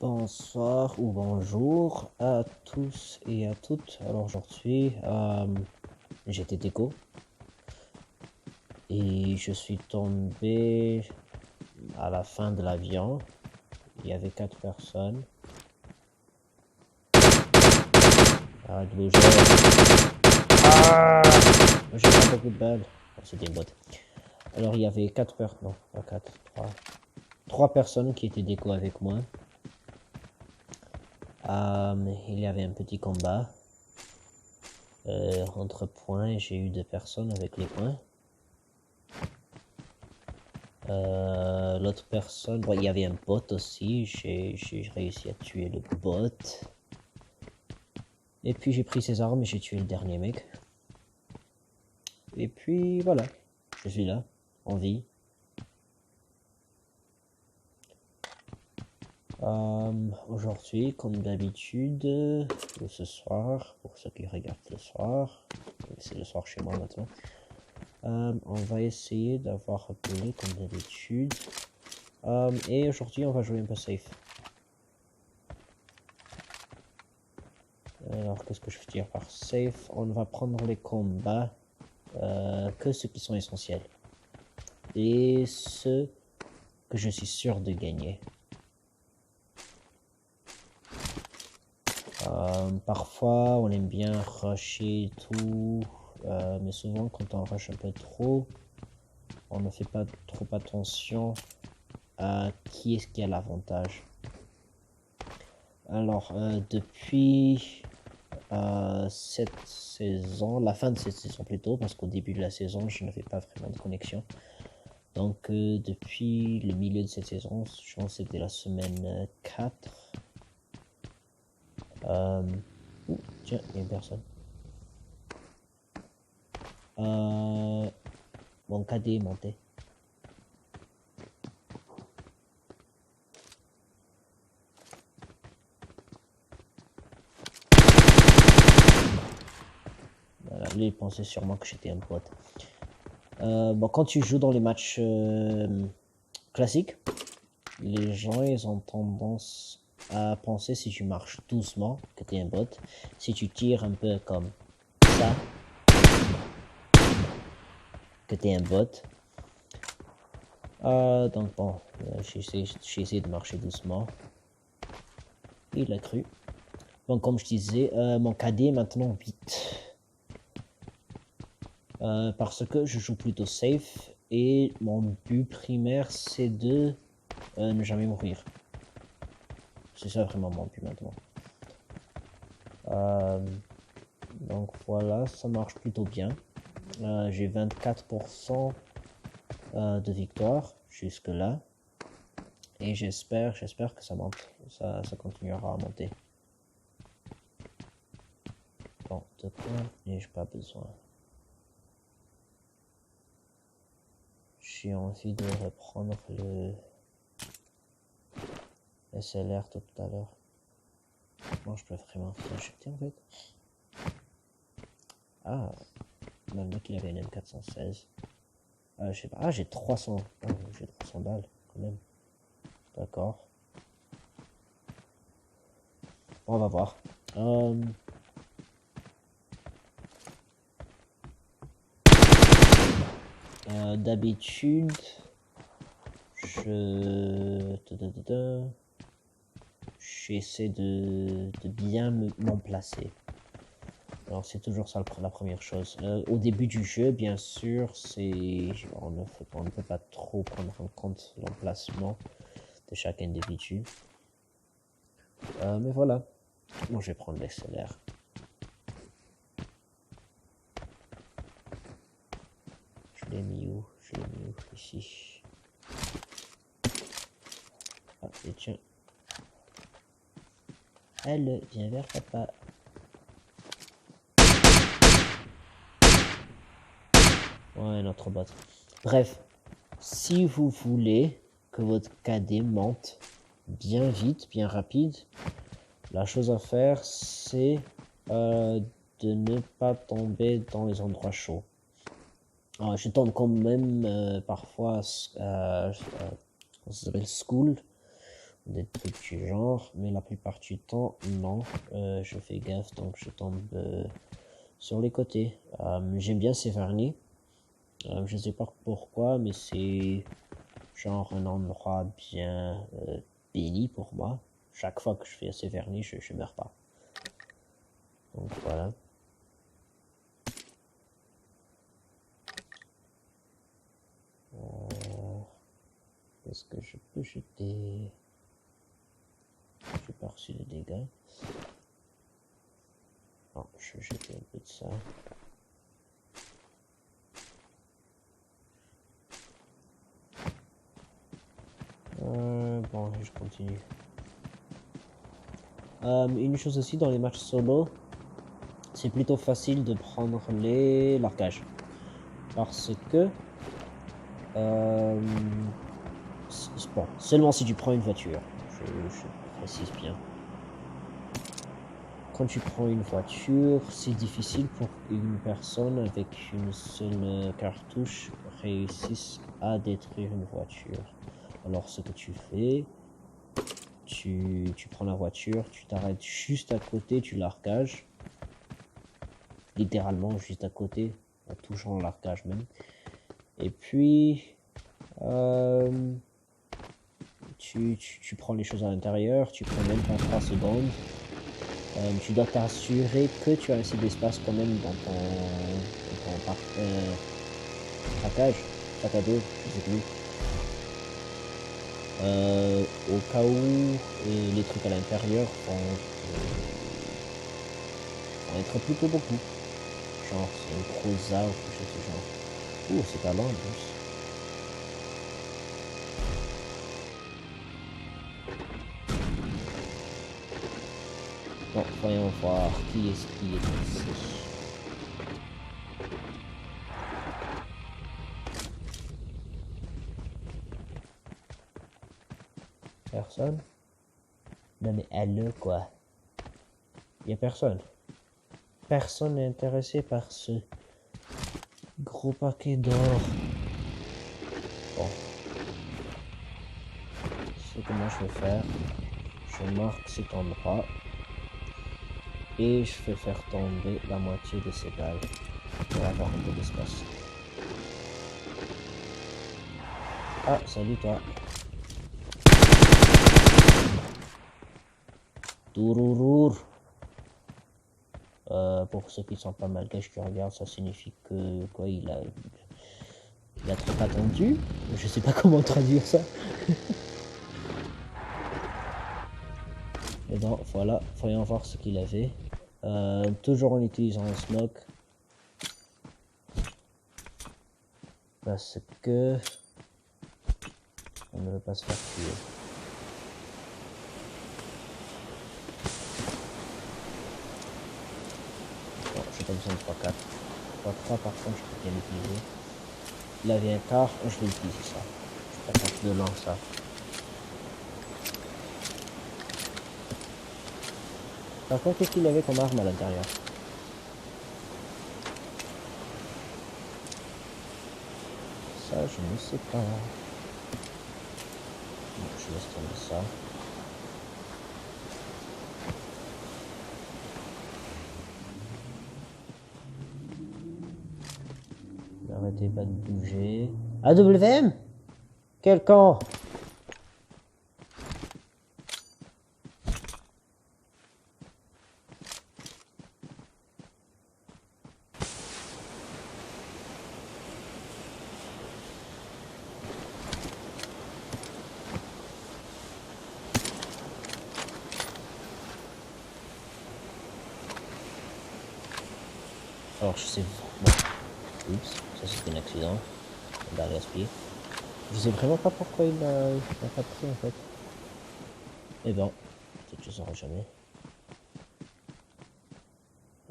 Bonsoir ou bonjour à tous et à toutes. Alors aujourd'hui, j'étais déco et je suis tombé à la fin de l'avion. Il y avait 4 personnes. Arrête de bouger. J'ai pas beaucoup de balles. Oh, c'était une botte. Alors il y avait 4 personnes. Non, pas 4, 3. 3 personnes qui étaient déco avec moi. Il y avait un petit combat. Entre points, j'ai eu 2 personnes avec les points. L'autre personne, bon, il y avait un bot aussi, j'ai réussi à tuer le bot. Et puis j'ai pris ses armes et j'ai tué le dernier mec. Et puis voilà, je suis là, en vie. Aujourd'hui, comme d'habitude, ou ce soir, pour ceux qui regardent le soir, c'est le soir chez moi maintenant, on va essayer d'avoir appelé comme d'habitude. Et aujourd'hui, on va jouer un peu safe. Alors, qu'est-ce que je veux dire par safe? On va prendre les combats que ceux qui sont essentiels. Et ceux que je suis sûr de gagner. Parfois, on aime bien rusher tout. Mais souvent, quand on rush un peu trop, on ne fait pas trop attention à qui est-ce qui a l'avantage. Alors, depuis cette saison, la fin de cette saison plutôt, parce qu'au début de la saison, je n'avais pas vraiment de connexion. Donc, depuis le milieu de cette saison, je pense que c'était la semaine 4. Tiens, il y a une personne. Mon cadet est monté. Voilà, lui, il pensait sûrement que j'étais un pote. Bon, quand tu joues dans les matchs classiques, les gens, ils ont tendance à penser, si tu marches doucement, que tu es un bot. Si tu tires un peu comme ça, que tu es un bot. Donc bon, j'ai essayé de marcher doucement. Il a cru. Donc comme je disais, mon KD est maintenant 8. Parce que je joue plutôt safe et mon but primaire c'est de ne jamais mourir. C'est ça vraiment mon but maintenant. Donc voilà, ça marche plutôt bien. J'ai 24% de victoire jusque là. Et j'espère que ça monte. Ça continuera à monter. Bon, de quoi n'ai-je pas besoin? J'ai envie de reprendre le SLR tout à l'heure. Moi, je peux vraiment rien acheter en fait. Ah, le mec il avait une M416. Je sais pas. Ah, j'ai 300. Oh, j'ai 300 balles quand même. D'accord. On va voir. D'habitude, j'essaie de bien m'en placer. Alors c'est toujours ça la première chose. Au début du jeu, bien sûr, on ne peut pas trop prendre en compte l'emplacement de chaque individu. Mais voilà. Moi, je vais prendre l'XLR. Je l'ai mis où? Je l'ai mis où? Ici. Ah, et tiens. Elle vient vers papa. Ouais, notre bot. Bref, si vous voulez que votre KD monte bien vite, bien rapide, la chose à faire, c'est de ne pas tomber dans les endroits chauds. Je tombe quand même parfois, ça s'appelle school, des trucs du genre, mais la plupart du temps, non. Je fais gaffe, donc je tombe sur les côtés. J'aime bien ces vernis. Je sais pas pourquoi, mais c'est genre un endroit bien béni pour moi. Chaque fois que je fais ces vernis, je meurs pas. Donc voilà. Est-ce que je peux jeter? J'ai pas reçu de dégâts. Non, je vais jeter un peu de ça. Bon, je continue. Une chose aussi dans les matchs solo, c'est plutôt facile de prendre les largages. Parce que bon, seulement si tu prends une voiture, je précise bien. Quand tu prends une voiture, c'est difficile pour une personne avec une seule cartouche réussisse à détruire une voiture. Alors ce que tu fais, tu prends la voiture, tu t'arrêtes juste à côté du largage, littéralement juste à côté, en touchant le largage même. Et puis tu prends les choses à l'intérieur, tu prends même pas 3 secondes. Tu dois t'assurer que tu as assez d'espace quand même dans ton package, sac à dos, je sais plus. Au cas où les trucs à l'intérieur vont être plutôt beaucoup. Genre c'est un gros arbre, quelque chose du genre. Ouh, c'est pas loin en plus. Bon, voyons voir qui est-ce qui est ici. Personne? Non mais elle quoi. Y a personne. Personne n'est intéressé par ce gros paquet d'or. Bon. C'est comment je vais faire. Je marque cet endroit. Et je vais faire tomber la moitié de ces dalles pour avoir un peu d'espace. Ah, salut toi. Tourourour. Pour ceux qui sont pas malgaches qui regardent, ça signifie que quoi, il a trop attendu. Je sais pas comment traduire ça. Et donc voilà, voyons voir ce qu'il avait. Toujours en utilisant un smoke. Parce que on ne veut pas se faire tuer. Bon, j'ai pas besoin de 3-4. 3-3 par contre je peux bien l'utiliser. Il avait un quart, je vais utiliser ça. Je préfère de loin ça. Par contre, qu'est-ce qu'il avait comme arme à l'intérieur? Ça, je ne sais pas. Bon, je laisse tomber ça. N'arrêtez pas de bouger. AWM? Quel camp? Alors, je sais. Bon. Oups, ça c'était un accident. On va respirer. Je sais vraiment pas pourquoi il a pas pris en fait. Mais bon, peut-être que je saurai jamais.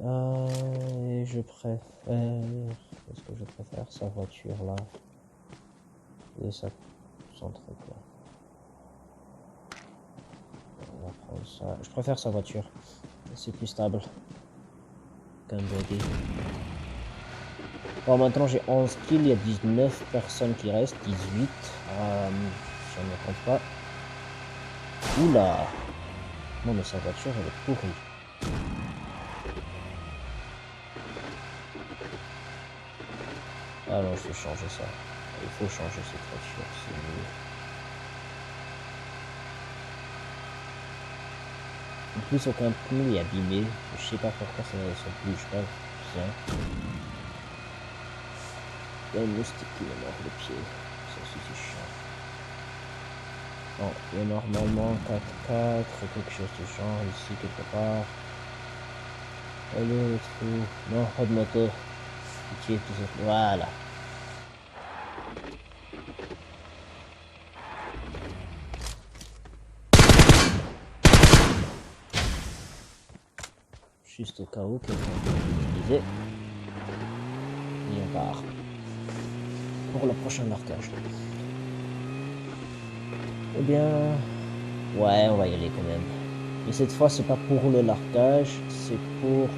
Et je préfère. Est-ce que je préfère sa voiture là? Et ça. Son truc là. On va prendre ça. Je préfère sa voiture. C'est plus stable qu'un buggy. Bon, maintenant j'ai 11 kills, il y a 19 personnes qui restent, 18. Je ne compte pas. Oula. Non mais sa voiture elle est pourrie. Ah non, je vais changer ça. Il faut changer cette voiture, c'est nul. En plus, aucun pneu est abîmé. Je sais pas pourquoi ça bouge pas bien. Il y a une moustique qui me mord le pied. Ça aussi, c'est chiant. Bon, il y a normalement 4x4, quelque chose de genre ici quelque part. Allez, le trou. Non, pas de moto. Pitié, tout ça. Voilà. Juste au cas où quelqu'un peut l'utiliser. Et on part. Pour le prochain marquage. Eh bien, ouais, on va y aller quand même. Mais cette fois, c'est pas pour le largage, c'est pour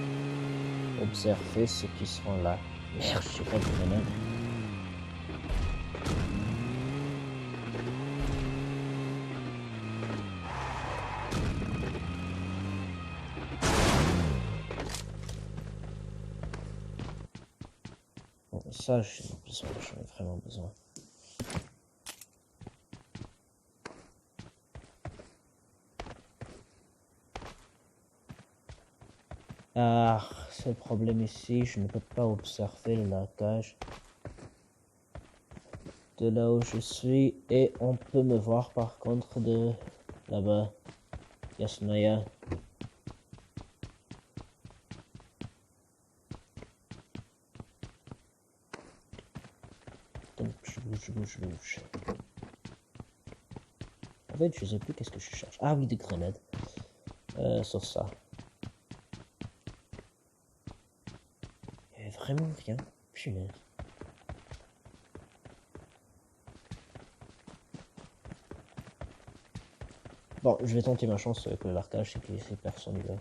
observer ceux qui seront là. Merde, je sais pas de grenade. Bon, ça, j'en ai vraiment besoin. Ah, c'est le problème ici, je ne peux pas observer le largage de là où je suis et on peut me voir par contre de là-bas. Yasnaya. Donc je bouge. En fait, je sais plus qu'est-ce que je cherche. Ah oui, des grenades. Sauf ça. Il y avait vraiment rien. Punaise. Bon, je vais tenter ma chance avec le largage, c'est que c'est personne là.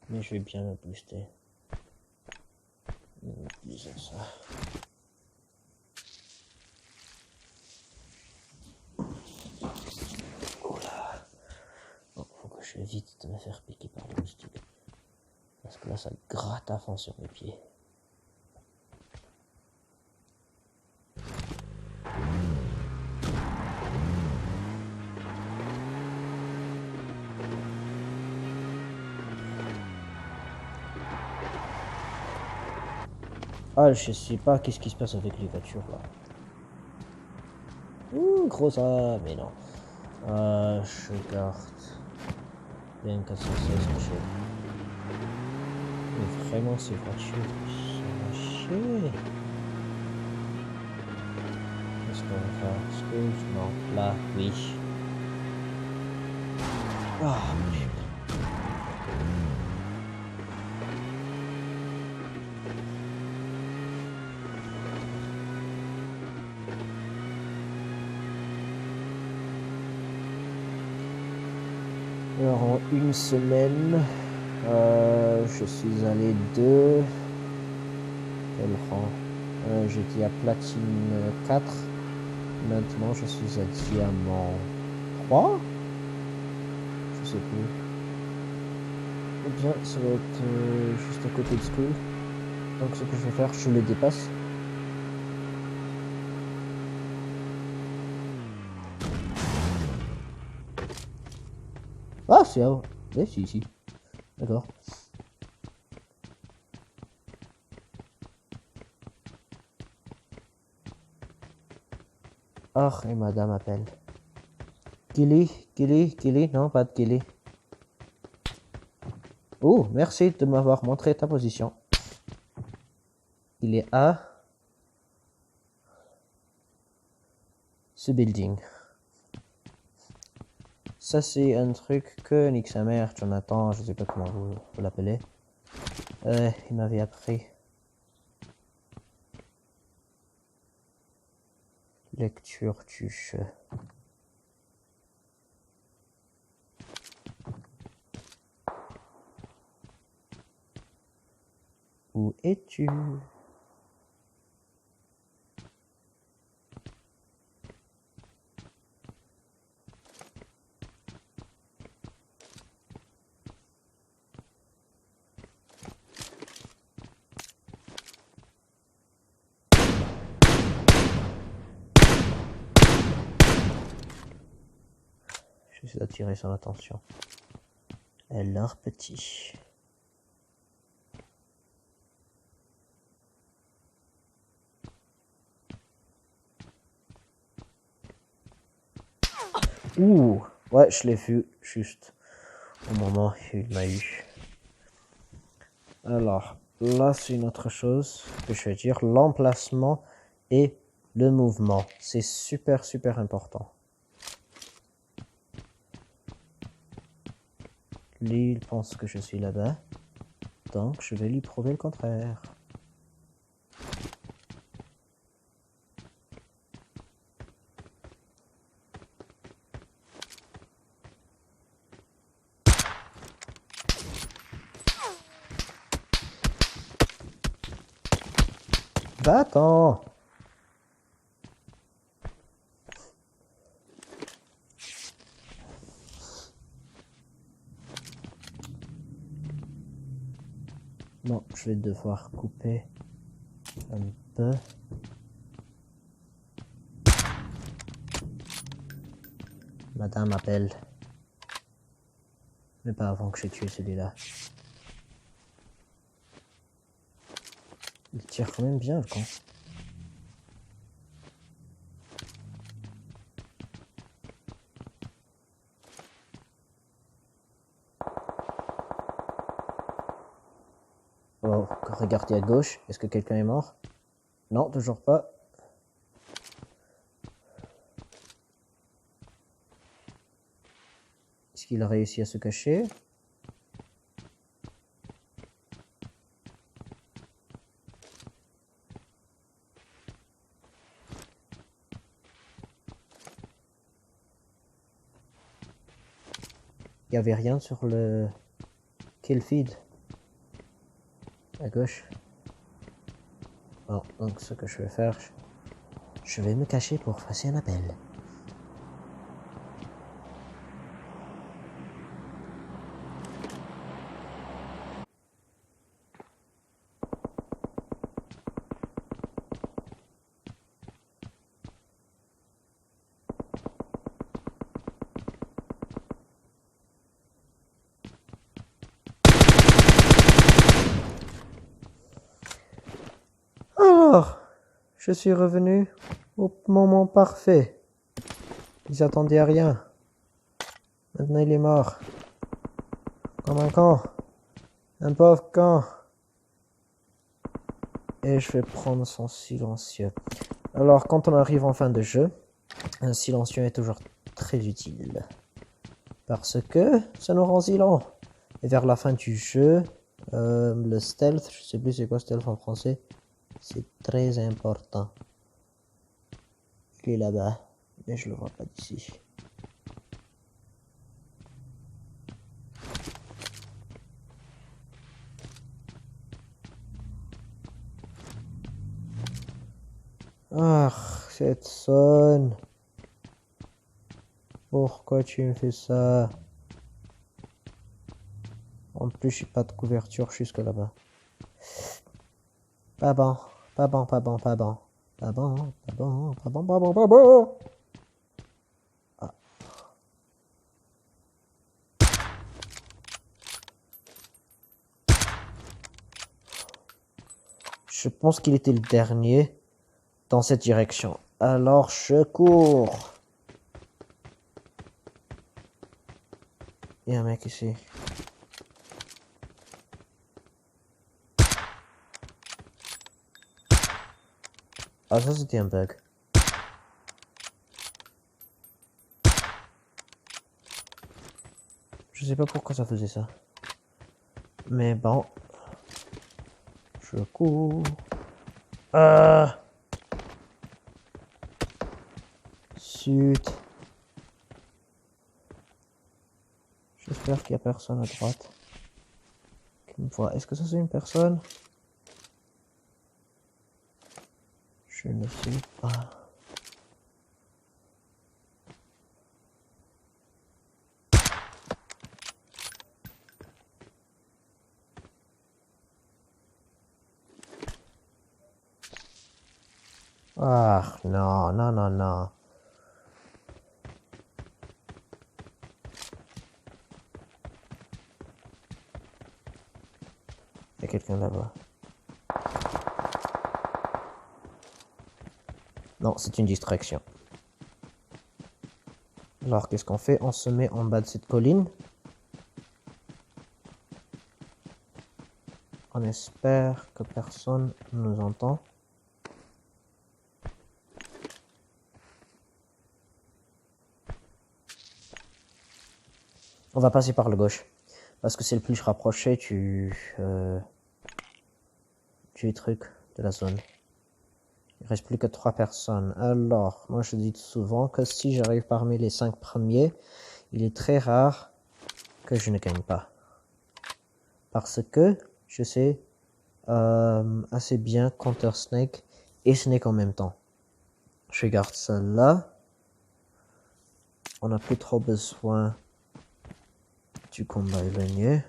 Mais je vais bien me booster. Disons ça. Oula. Bon, faut que j'évite de me faire piquer par les moustiques. Parce que là, ça gratte à fond sur mes pieds. Ah, je sais pas qu'est-ce qui se passe avec les voitures là. Ouh, gros ça, mais non. Je garde. Bien 416 que j'ai. Mais vraiment, ces voitures sont à chier. Qu'est-ce qu'on va faire? Excuse, non, là, oui. Ah, putain. Alors, en une semaine, je suis allé de... Quel rang? J'étais à platine 4. Maintenant, je suis à diamant 3. Je sais plus. Eh bien, ça va être juste à côté de school. Donc, ce que je vais faire, je le dépasse. Ah, c'est à... Oui, si, si. D'accord. Ah, et madame appelle. Gilly, non, pas de Gilly. Oh, merci de m'avoir montré ta position. Il est à ce building. Ça, c'est un truc que nique sa mère, Jonathan, je sais pas comment vous l'appelez. Il m'avait appris. Lecture tuche. Où es-tu? J'essaie d'attirer son attention. Elle leur petit. Ouh, ouais, je l'ai vu juste au moment où il m'a eu. Alors, là, c'est une autre chose que je vais dire. L'emplacement et le mouvement. C'est super, super important. Lui, il pense que je suis là-bas. Donc, je vais lui prouver le contraire. Va-t'en! Bon, je vais devoir couper un peu. Madame appelle. Mais pas avant que j'ai tué celui-là. Il tire quand même bien, le con. Oh, regardez à gauche. Est-ce que quelqu'un est mort? Non, toujours pas. Est-ce qu'il a réussi à se cacher? Il n'y avait rien sur le kill feed à gauche. Bon, donc ce que je vais faire, je vais me cacher pour passer un appel. Alors, je suis revenu au moment parfait. Ils attendaient à rien. Maintenant il est mort. Comme un camp. Un pauvre camp. Et je vais prendre son silencieux. Alors, quand on arrive en fin de jeu, un silencieux est toujours très utile. Parce que ça nous rend silent. Et vers la fin du jeu, le stealth, je sais plus c'est quoi stealth en français, c'est très important. Il est là-bas, mais je le vois pas d'ici. Ah, cette sonne. Pourquoi tu me fais ça? En plus, j'ai pas de couverture jusque là-bas. Pas bon, pas bon, pas bon, pas bon. Pas bon, pas bon, pas bon, pas bon, pas bon. Ah. Je pense qu'il était le dernier dans cette direction. Alors, je cours. Il y a un mec ici. Ah, ça c'était un bug. Je sais pas pourquoi ça faisait ça. Mais bon. Je cours. Ah. Zut. J'espère qu'il y a personne à droite qui me voit. Est-ce que ça c'est une personne? Je ne sais pas. Ah, non, non, non, non. quelqu'un là-bas. Non, c'est une distraction. Alors, qu'est-ce qu'on fait? On se met en bas de cette colline. On espère que personne ne nous entend. On va passer par le gauche. Parce que c'est le plus rapproché du truc de la zone. Il reste plus que 3 personnes. Alors, moi je dis souvent que si j'arrive parmi les 5 premiers, il est très rare que je ne gagne pas. Parce que je sais assez bien Counter Snake et Snake en même temps. Je garde ça là. On n'a plus trop besoin du combat éloigné.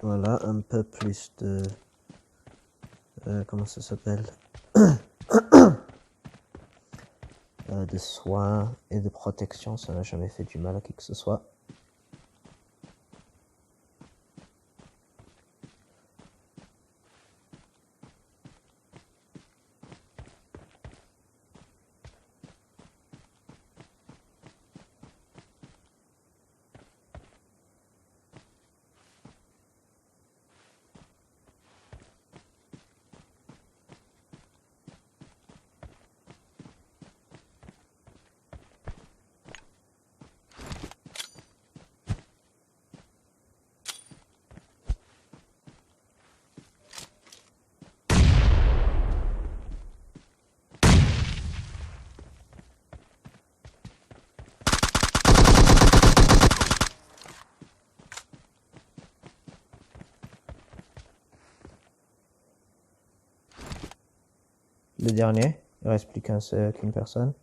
Voilà, un peu plus de... comment ça s'appelle de soins et de protection, ça n'a jamais fait du mal à qui que ce soit. Le dernier, il reste plus qu'une personne.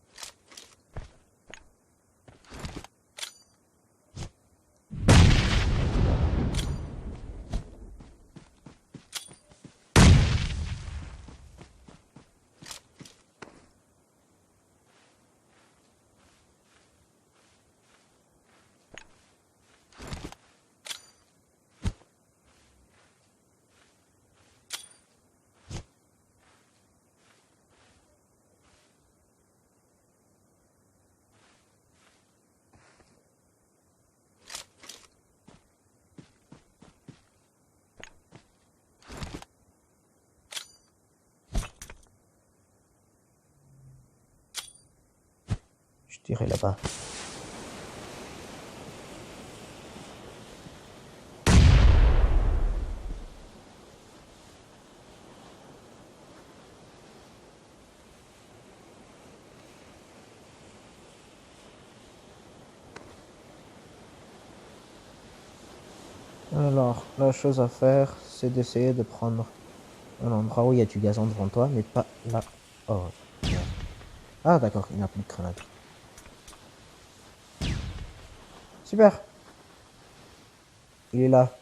Je dirais là-bas. Alors, la chose à faire, c'est d'essayer de prendre un endroit où il y a du gazon devant toi, mais pas là. Oh, merde. Ah d'accord, il n'y a plus de grenade. Super. Il est là.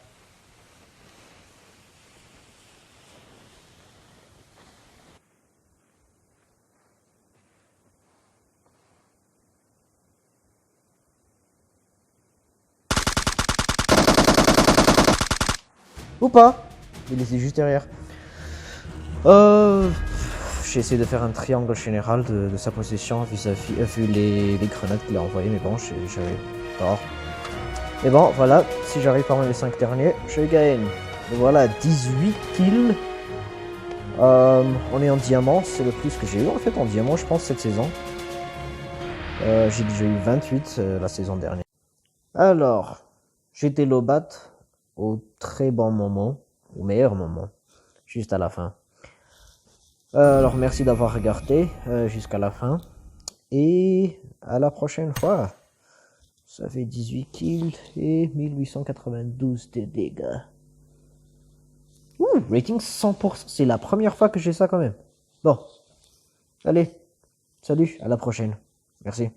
Ou pas. Il était juste derrière. J'ai essayé de faire un triangle général de sa position vis-à-vis vu les grenades qu'il a envoyées, mais bon, j'avais tort. Et bon, voilà, si j'arrive parmi les 5 derniers, je gagne. Et voilà, 18 kills. On est en diamant, c'est le plus que j'ai eu en fait en diamant, je pense, cette saison. J'ai déjà eu 28 la saison dernière. Alors, j'étais lobat au très bon moment, au meilleur moment, juste à la fin. Alors merci d'avoir regardé jusqu'à la fin et à la prochaine fois. Ça fait 18 kills et 1892 de dégâts. Ouh, rating 100%, c'est la première fois que j'ai ça quand même. Bon, allez, salut, à la prochaine. Merci.